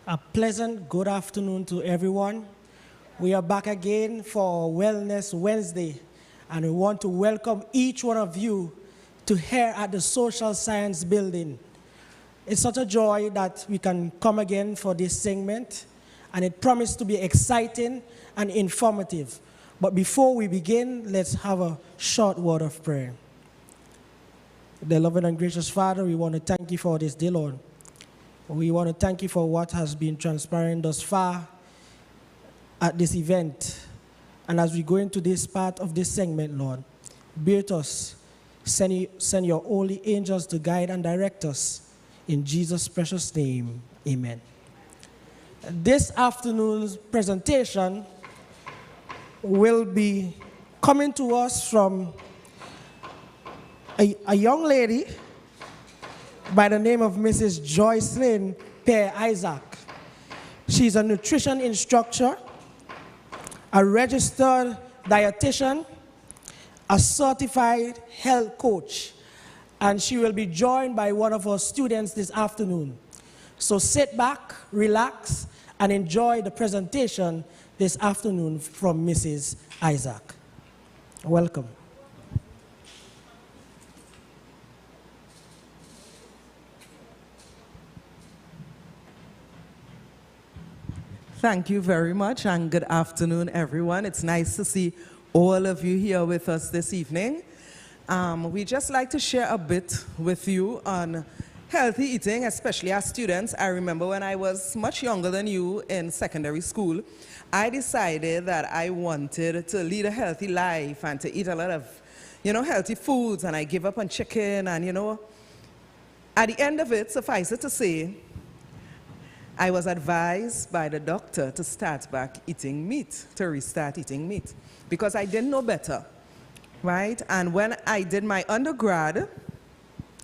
A pleasant good afternoon to everyone. We are back again for Wellness Wednesday, and we want to welcome each one of you to here at the Social Science Building. It's such a joy that we can come again for this segment, and it promised to be exciting and informative. But before we begin, let's have a short word of prayer. Dear loving and gracious Father, we want to thank you for this day, Lord. We want to thank you for what has been transpiring thus far at this event. And as we go into this part of this segment, Lord, be with us. Send your holy angels to guide and direct us. In Jesus' precious name, amen. This afternoon's presentation will be coming to us from a young lady by the name of Mrs. Joycelyn Per Isaac. She's a nutrition instructor, a registered dietitian, a certified health coach, and she will be joined by one of our students this afternoon. So sit back, relax, and enjoy the presentation this afternoon from Mrs. Isaac. Welcome. Thank you very much, and good afternoon, everyone. It's nice to see all of you here with us this evening. We just like to share a bit with you on healthy eating, especially as students. I remember when I was much younger than you in secondary school, I decided that I wanted to lead a healthy life and to eat a lot of, healthy foods, and I gave up on chicken, and, at the end of it, suffice it to say, I was advised by the doctor to start back eating meat, to restart eating meat, because I didn't know better, right? And when I did my undergrad,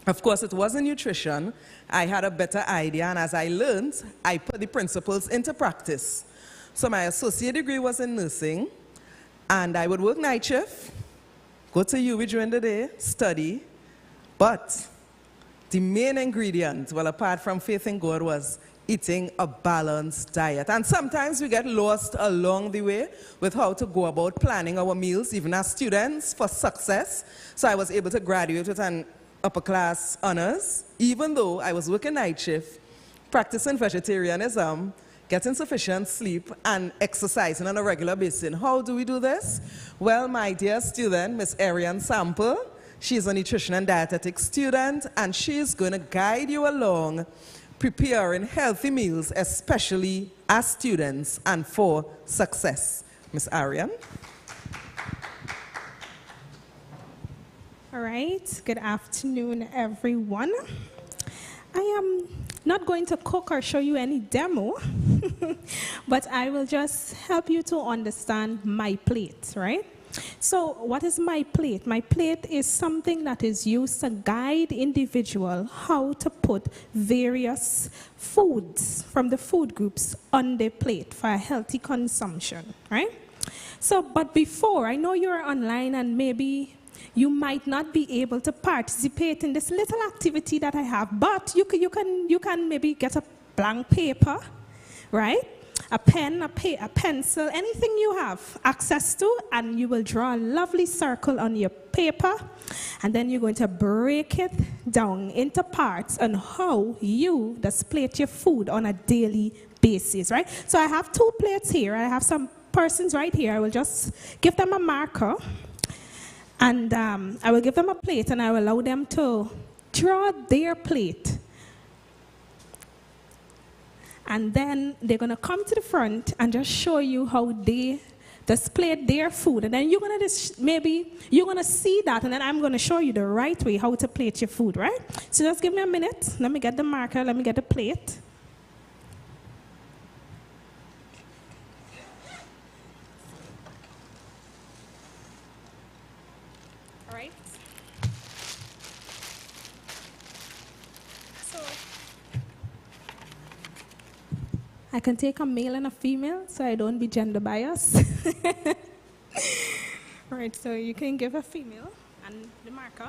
of course, it wasn't nutrition. I had a better idea, and as I learned, I put the principles into practice. So my associate degree was in nursing, and I would work night shift, go to UWI during the day, study, but the main ingredient, well, apart from faith in God, was eating a balanced diet. And sometimes we get lost along the way with how to go about planning our meals, even as students, for success. So I was able to graduate with an upper class honors, even though I was working night shift, practicing vegetarianism, getting sufficient sleep, and exercising on a regular basis. How do we do this? Well, my dear student, Miss Ariane Sample, she's a nutrition and dietetics student, and she's going to guide you along preparing healthy meals, especially as students and for success. Miss Ariane. All right, good afternoon, everyone. I am not going to cook or show you any demo, but I will just help you to understand my plate, right? So what is my plate? My plate is something that is used to guide individual how to put various foods from the food groups on their plate for a healthy consumption, right? So, but before, I know you're online and maybe you might not be able to participate in this little activity that I have, but you can maybe get a blank paper, right? A pen, a pencil, anything you have access to, and you will draw a lovely circle on your paper, and then you're going to break it down into parts on how you display your food on a daily basis, right? So I have two plates here. I have some persons right here. I will just give them a marker, and I will give them a plate, and I will allow them to draw their plate. And then they're going to come to the front and just show you how they displayed their food. And then you're going to maybe you're going to see that, and then I'm going to show you the right way how to plate your food, right? So just give me a minute. Let me get the marker. Let me get the plate. All right. I can take a male and a female, so I don't be gender biased. All right, so you can give a female and the marker.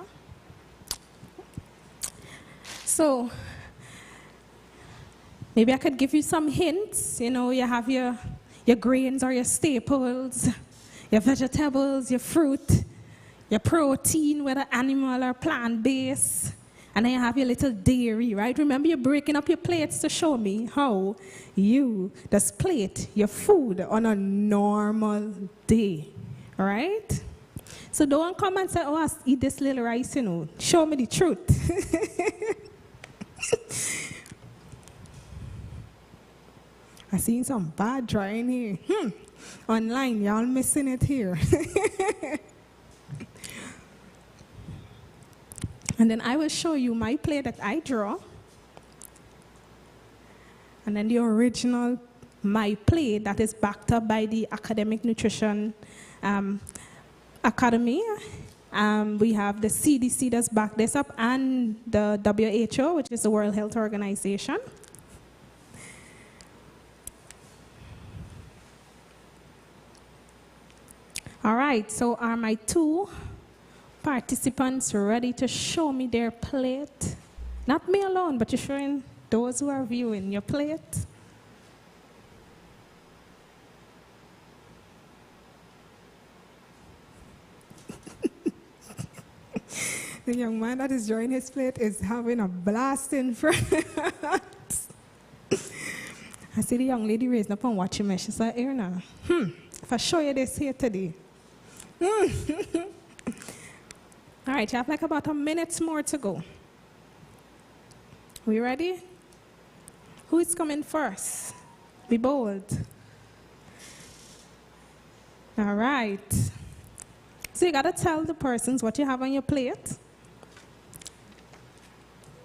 Maybe I could give you some hints. You know, you have your grains or your staples, your vegetables, your fruit, your protein, whether animal or plant-based, and then you have your little dairy, right? Remember, you're breaking up your plates to show me how you just plate your food on a normal day, all right? So don't come and say, oh, I eat this little rice, you know. Show me the truth. I seen some bad drawing here. Online, y'all missing it here. And then I will show you my plate that I draw. And then the original, my plate that is backed up by the Academic Nutrition Academy. We have the CDC that's backed this up and the WHO, which is the World Health Organization. All right, so are my two participants ready to show me their plate? Not me alone, but you're showing those who are viewing your plate. The young man that is drawing his plate is having a blast in front. I see the young lady raising up and watching me. She said, Irna, if I show you this here today. All right, you have like about a minute more to go. We ready? Who is coming first? Be bold. All right. So you gotta tell the persons what you have on your plate.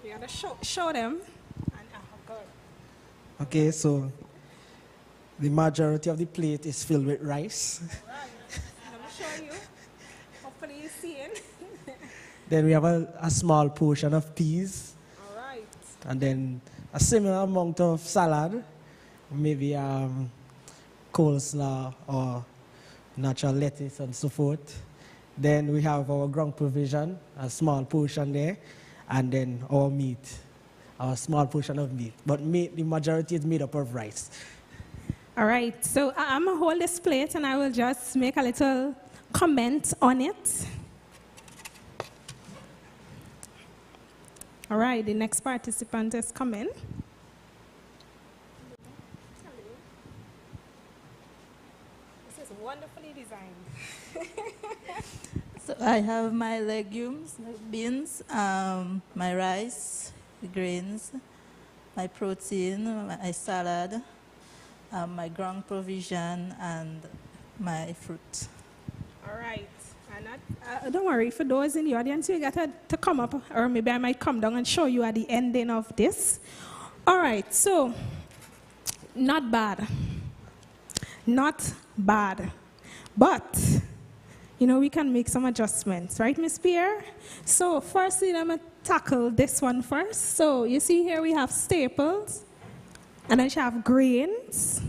You gotta show them. Okay, so the majority of the plate is filled with rice. All right. Let me show you. Hopefully you're seeing. Then we have a small portion of peas. All right. And then a similar amount of salad, maybe coleslaw or natural lettuce and so forth. Then we have our ground provision, a small portion there, and then our meat, a small portion of meat. But meat, the majority is made up of rice. All right, so I'm going to hold this plate and I will just make a little comment on it. All right, the next participant is coming. This is wonderfully designed. So I have my legumes, beans, my rice, the grains, my protein, my salad, my ground provision, and my fruit. All right. And don't worry, for those in the audience, you got to come up, or maybe I might come down and show you at the ending of this. All right, so not bad. Not bad. But, you know, we can make some adjustments, right, Miss Pierre? So firstly, I'm going to tackle this one first. So you see here we have staples, and then she have grains.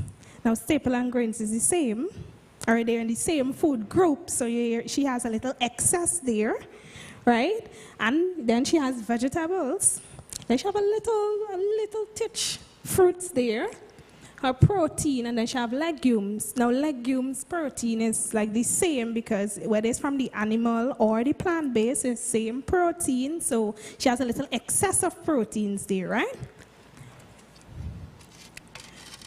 Now, staple and grains is the same. Or they're in the same food group, so she has a little excess there, right? And then she has vegetables. Then she have a little titch fruits there. Her protein, and then she have legumes. Now, legumes, protein is like the same because whether it's from the animal or the plant-based, it's the same protein. So she has a little excess of proteins there, right?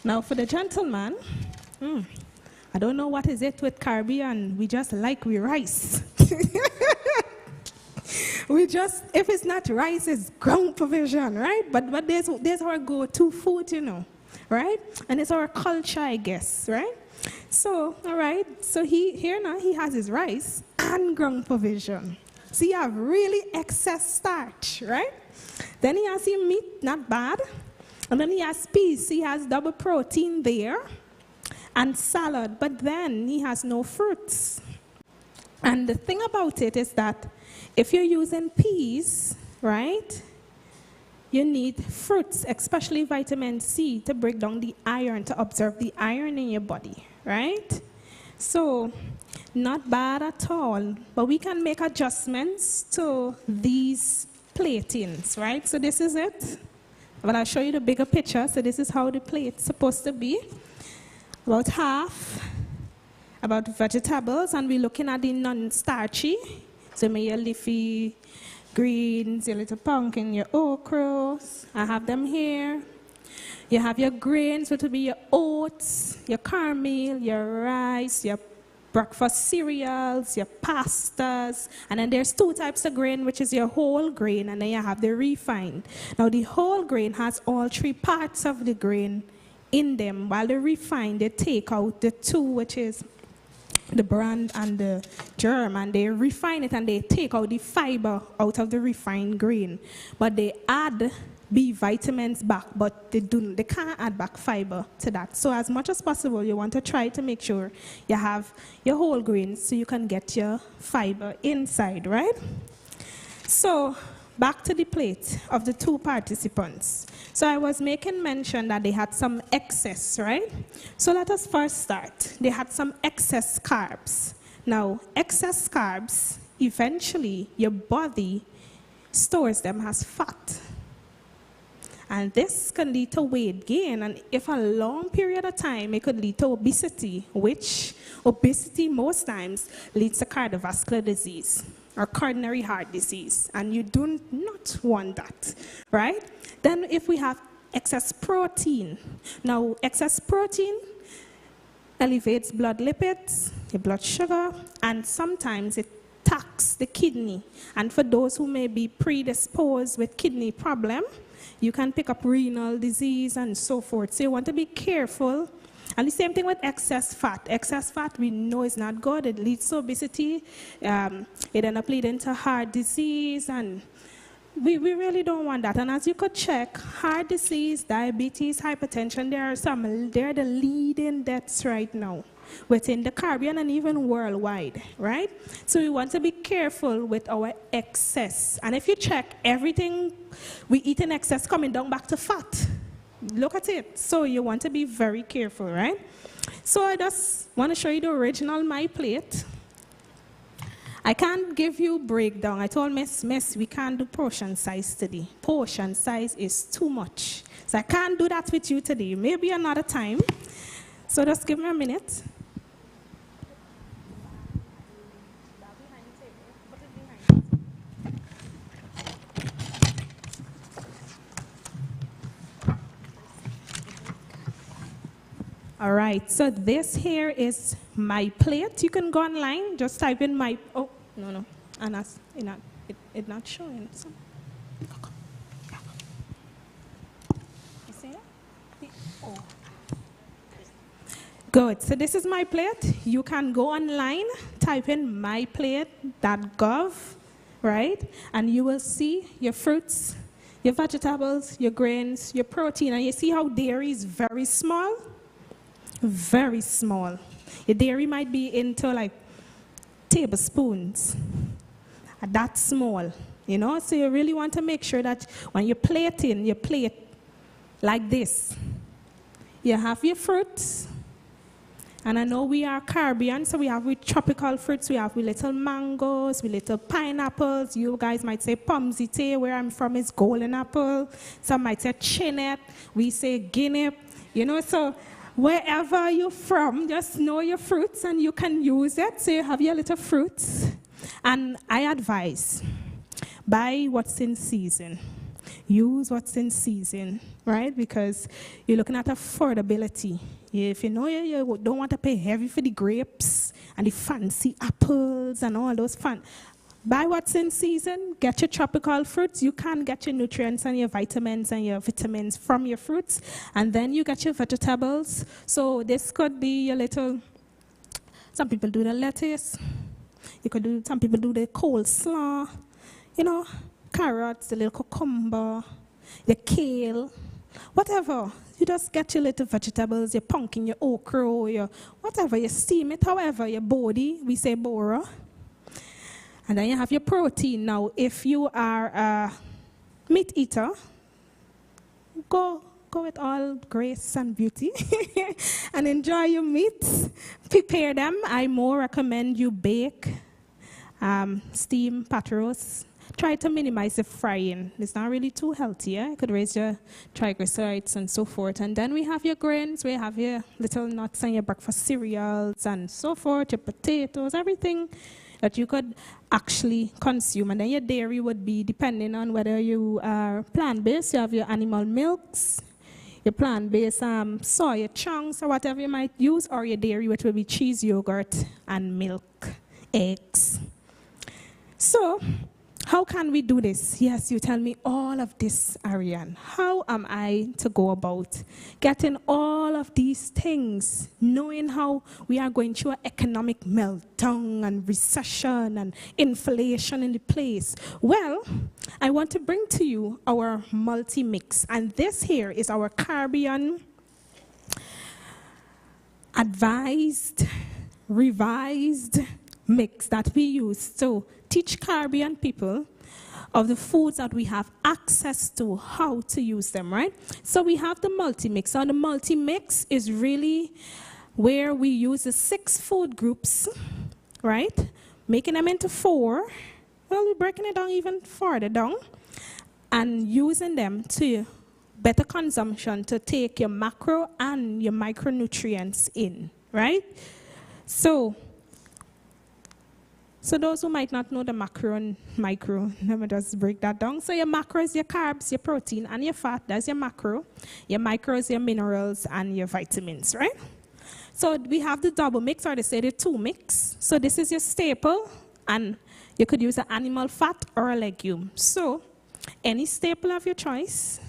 Now, for the gentleman, I don't know what is it with Caribbean. We just like rice. We just, if it's not rice, it's ground provision, right? But there's our go-to food, you know, right? And it's our culture, I guess, right? So, all right. So here now he has his rice and ground provision. So you have really excess starch, right? Then he has his meat, not bad. And then he has peas. So he has double protein there. And salad, but then he has no fruits. And the thing about it is that if you're using peas, right, you need fruits, especially vitamin C, to break down the iron, to absorb the iron in your body, right? So, not bad at all, but we can make adjustments to these platings, right? So this is it. But I'll show you the bigger picture. So this is how the plate's supposed to be. About half, about vegetables, and we're looking at the non-starchy. So your leafy greens, your little pumpkin, your okra. I have them here. You have your grains, which will be your oats, your cornmeal, your rice, your breakfast cereals, your pastas, and then there's two types of grain, which is your whole grain, and then you have the refined. Now the whole grain has all three parts of the grain in them, while the refined, they take out the two, which is the bran and the germ, and they refine it and they take out the fiber out of the refined grain, but they add B vitamins back, but they can't add back fiber to that. So as much as possible, you want to try to make sure you have your whole grains so you can get your fiber inside, right? So back to the plate of the two participants. So I was making mention that they had some excess, right? So let us first start. They had some excess carbs. Now, excess carbs, eventually your body stores them as fat. And this can lead to weight gain, and if a long period of time, it could lead to obesity, which obesity most times leads to cardiovascular disease or coronary heart disease, and you do not want that, right? Then if we have excess protein, now excess protein elevates blood lipids, your blood sugar, and sometimes it attacks the kidney. And for those who may be predisposed with kidney problem, you can pick up renal disease and so forth. So you want to be careful. And the same thing with excess fat. Excess fat, we know is not good. It leads to obesity. It ends up leading to heart disease. And we really don't want that. And as you could check, heart disease, diabetes, hypertension, they're the leading deaths right now within the Caribbean and even worldwide, right? So we want to be careful with our excess. And if you check, everything we eat in excess coming down back to fat. Look at it. So you want to be very careful, right? So I just want to show you the original My Plate. I can't give you breakdown. I told Miss, we can't do portion size today. Portion size is too much. So I can't do that with you today. Maybe another time. So just give me a minute. All right, so this here is My Plate. You can go online, just type in my, oh, no, and it's not showing. So. You see it? Oh. Good, so this is My Plate. You can go online, type in myplate.gov, right? And you will see your fruits, your vegetables, your grains, your protein, and you see how dairy is very small? Very small. Your dairy might be into like tablespoons. That small, you know? So you really want to make sure that when you plate like this. You have your fruits. And I know we are Caribbean, so we have with tropical fruits. We have with little mangoes, with little pineapples. You guys might say pomsite. Where I'm from is golden apple. Some might say chinette. We say guinea. You know, so wherever you're from, just know your fruits and you can use it. So you have your little fruits. And I advise, buy what's in season. Use what's in season, right? Because you're looking at affordability. If you know you don't want to pay heavy for the grapes and the fancy apples and all those fun, buy what's in season, get your tropical fruits. You can get your nutrients and your vitamins from your fruits. And then you get your vegetables. So this could be your little, some people do the lettuce. Some people do the coleslaw, you know, carrots, the little cucumber, the kale, whatever. You just get your little vegetables, your pumpkin, your okra, your whatever, you steam it, however, your body, we say bora. And then you have your protein. Now, if you are a meat eater, go with all grace and beauty and enjoy your meats. Prepare them. I more recommend you bake, steam, pat roast. try to minimize the frying. It's not really too healthy. It could raise your triglycerides and so forth. And then we have your grains, we have your little nuts and your breakfast cereals and so forth, your potatoes, everything that you could actually consume. And then your dairy would be depending on whether you are plant-based. You have your animal milks, your plant-based soy chunks or whatever you might use, or your dairy, which will be cheese, yogurt, and milk, eggs. So, how can we do this? Yes, you tell me all of this, Ariane. How am I to go about getting all of these things, knowing how we are going through an economic meltdown and recession and inflation in the place? Well, I want to bring to you our multi-mix. And this here is our Caribbean advised, revised mix that we use to teach Caribbean people of the foods that we have access to, how to use them, right? So we have the multi-mix. And the multi-mix is really where we use the 6 food groups, right? Making them into 4. Well, we're breaking it down even further down and using them to better consumption to take your macro and your micronutrients in, right? So those who might not know the macro and micro, let me just break that down. So your macro is your carbs, your protein, and your fat. That's your macro. Your micro is your minerals and your vitamins, right? So we have the double mix, or they say the 2 mix. So this is your staple, and you could use an animal fat or a legume. So any staple of your choice,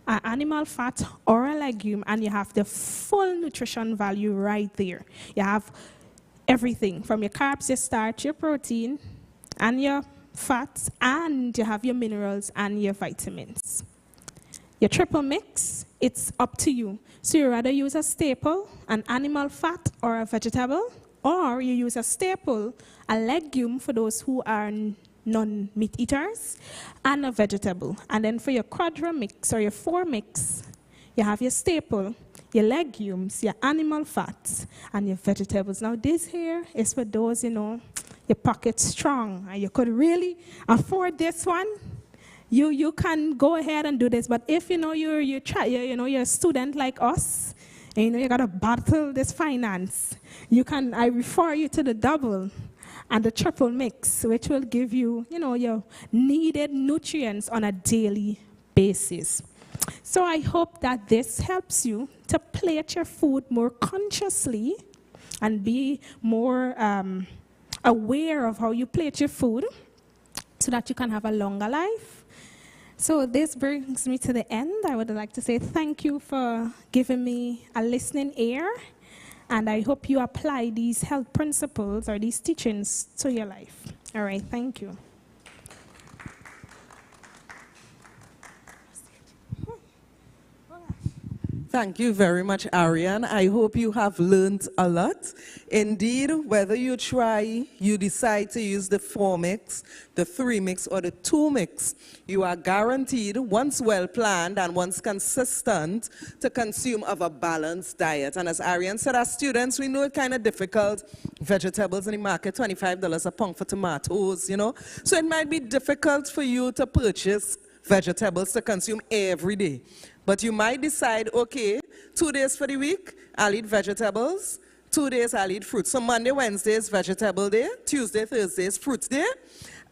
an animal fat or a legume, and you have the full nutrition value right there. You have everything from your carbs, your starch, your protein, and your fats, and you have your minerals and your vitamins. Your triple mix, it's up to you. So you rather use a staple, an animal fat, or a vegetable, or you use a staple, a legume for those who are non-meat eaters, and a vegetable. And then for your quadra mix or your 4 mix, you have your staple, your legumes, your animal fats, and your vegetables. Now this here is for those, your pocket strong, and you could really afford this one. You can go ahead and do this. But if you're a student like us, and you gotta battle this finance, I refer you to the double and the triple mix, which will give you, your needed nutrients on a daily basis. So I hope that this helps you to plate your food more consciously and be more aware of how you plate your food so that you can have a longer life. So this brings me to the end. I would like to say thank you for giving me a listening ear, and I hope you apply these health principles or these teachings to your life. All right, thank you. Thank you very much, Ariane. I hope you have learned a lot. Indeed, whether you decide to use the 4 mix, the 3 mix, or the 2 mix, you are guaranteed, once well planned and once consistent, to consume of a balanced diet. And as Ariane said, as students, we know it's kind of difficult. Vegetables in the market, $25 a pound for tomatoes, So it might be difficult for you to purchase vegetables to consume every day. But you might decide, okay, 2 days for the week, I'll eat vegetables. 2 days, I'll eat fruit. So Monday, Wednesday is vegetable day. Tuesday, Thursday is fruit day.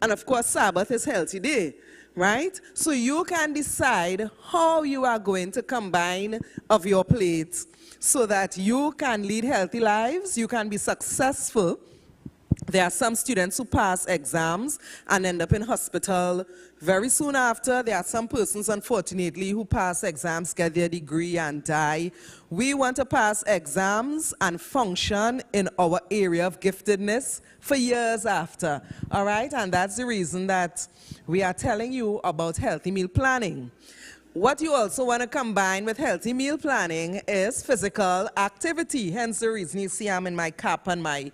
And of course, Sabbath is healthy day, right? So you can decide how you are going to combine of your plates so that you can lead healthy lives, you can be successful. There are some students who pass exams and end up in hospital very soon after. There are some persons, unfortunately, who pass exams, get their degree, and die. We want to pass exams and function in our area of giftedness for years after, all right? And that's the reason that we are telling you about healthy meal planning. What you also want to combine with healthy meal planning is physical activity. Hence the reason you see I'm in my cap and my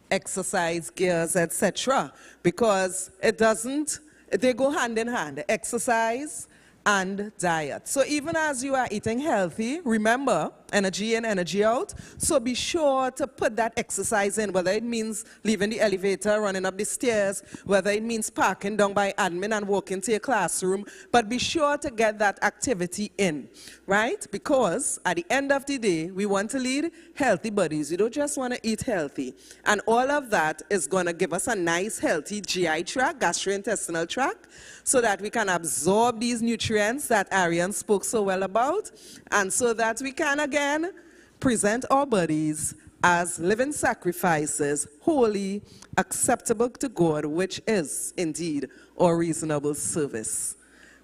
exercise gears, etc. Because they go hand in hand, exercise and diet. So even as you are eating healthy, remember, energy in, energy out. So be sure to put that exercise in, whether it means leaving the elevator, running up the stairs, whether it means parking down by admin and walking to your classroom. But be sure to get that activity in, right? Because at the end of the day, we want to lead healthy bodies. We don't just want to eat healthy. And all of that is going to give us a nice, healthy GI tract, gastrointestinal tract, so that we can absorb these nutrients that Arian spoke so well about, and so that we can again present our bodies as living sacrifices, holy, acceptable to God, which is indeed our reasonable service.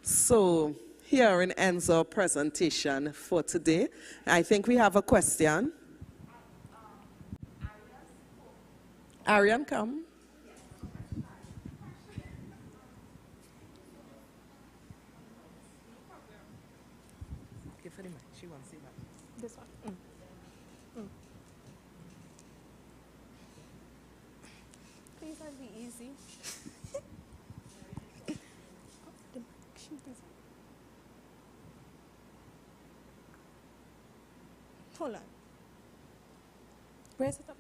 So herein ends our presentation for today. I think we have a question. Arian, come. Give her the mic. She wants to see that. This one. Please, that'd be easy. Hold on. Where's it up?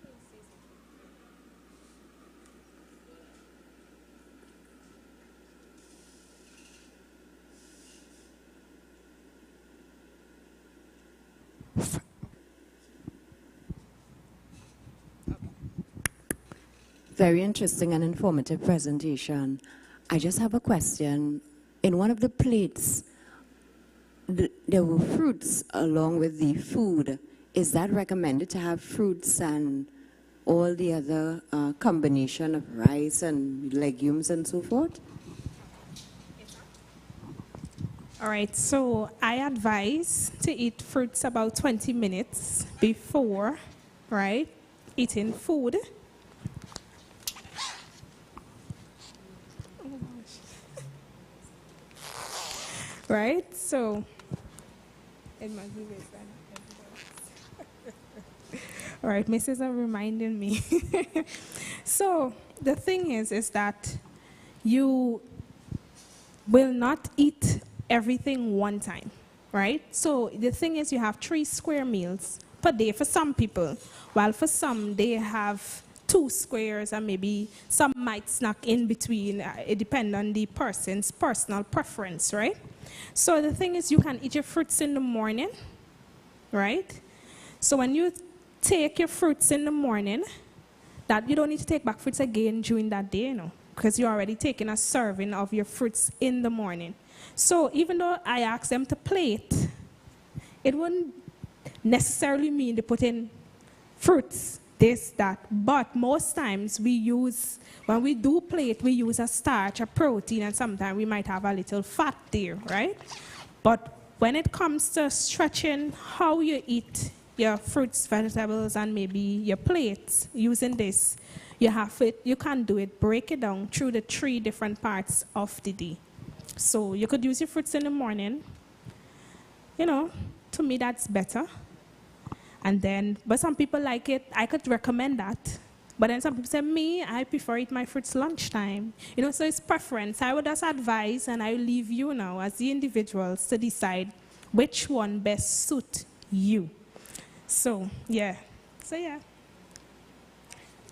Very interesting and informative presentation. I just have a question. In one of the plates, there were fruits along with the food. Is that recommended to have fruits and all the other combination of rice and legumes and so forth? All right, so I advise to eat fruits about 20 minutes before, right, eating food. Oh gosh. Right, so it must be this one. All right, Mrs. are reminding me. So the thing is that you will not eat everything one time, right? So the thing is you have 3 square meals per day for some people, while for some they have 2 squares and maybe some might snack in between. It depends on the person's personal preference, right? So the thing is you can eat your fruits in the morning, right? So when you take your fruits in the morning, that you don't need to take back fruits again during that day, you know, because you're already taking a serving of your fruits in the morning. So even though I ask them to plate, it wouldn't necessarily mean they put in fruits, this, that. But most times we use, when we do plate, we use a starch, a protein, and sometimes we might have a little fat there, right? But when it comes to stretching how you eat your fruits, vegetables, and maybe your plates using this, you can do it, break it down through the 3 different parts of the day. So you could use your fruits in the morning. You know, to me that's better. And then, but some people like it, I could recommend that. But then some people say, me, I prefer eat my fruits lunchtime. You know, so it's preference. I would just advise, and I leave you now as the individuals to decide which one best suit you. So, yeah. So, yeah.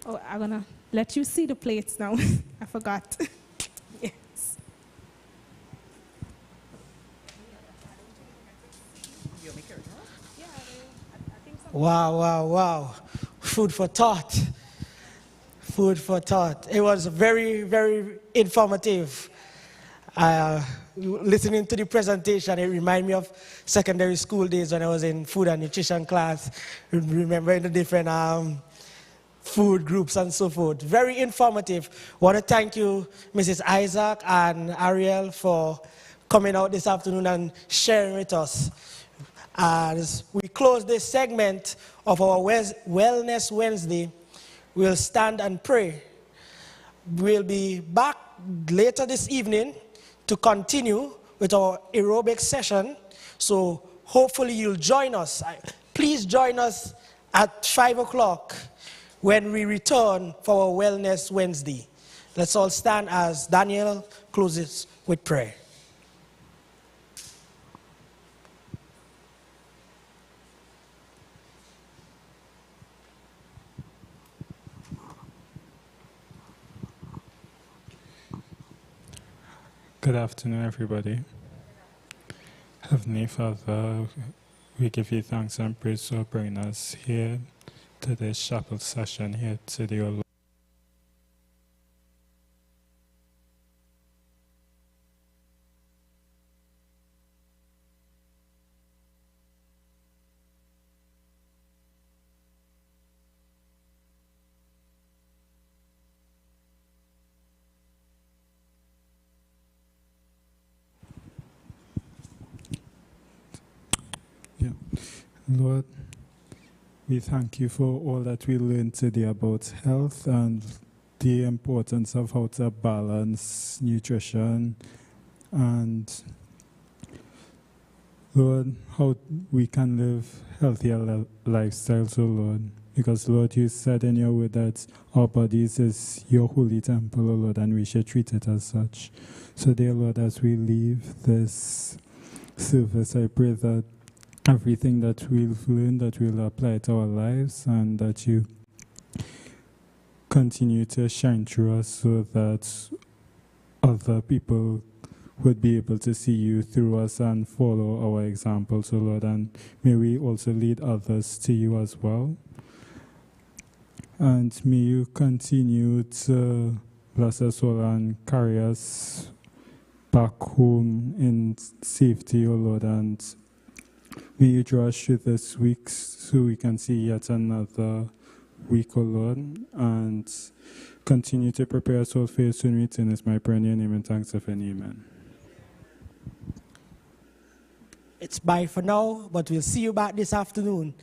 Oh, I'm going to let you see the plates now. I forgot. Yes. Wow, wow, wow. Food for thought. Food for thought. It was very, very informative. Listening to the presentation, it reminded me of secondary school days when I was in food and nutrition class, remembering the different food groups and so forth. Very informative. I want to thank you, Mrs. Isaac and Ariel, for coming out this afternoon and sharing with us. As we close this segment of our Wellness Wednesday, we'll stand and pray. We'll be back later this evening to continue with our aerobic session. So hopefully you'll join us. Please join us at 5 o'clock when we return for our Wellness Wednesday. Let's all stand as Daniel closes with prayer. Good afternoon, everybody. Heavenly Father, we give you thanks and praise for bringing us here to this chapel session here today, O Lord. Lord, we thank you for all that we learned today about health and the importance of how to balance nutrition and, Lord, how we can live healthier lifestyles, oh Lord. Because, Lord, you said in your word that our bodies is your holy temple, oh Lord, and we should treat it as such. So, dear Lord, as we leave this service, I pray that everything that we've learned, that we'll apply to our lives, and that you continue to shine through us so that other people would be able to see you through us and follow our example, so Lord, and may we also lead others to you as well. And may you continue to bless us all and carry us back home in safety, O Lord, and may you draw us through this week so we can see yet another week, O Lord, and continue to prepare us all for your soon return. Is my prayer in your name and thanks of an amen. It's bye for now, but we'll see you back this afternoon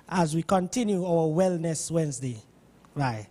as we continue our Wellness Wednesday. Bye.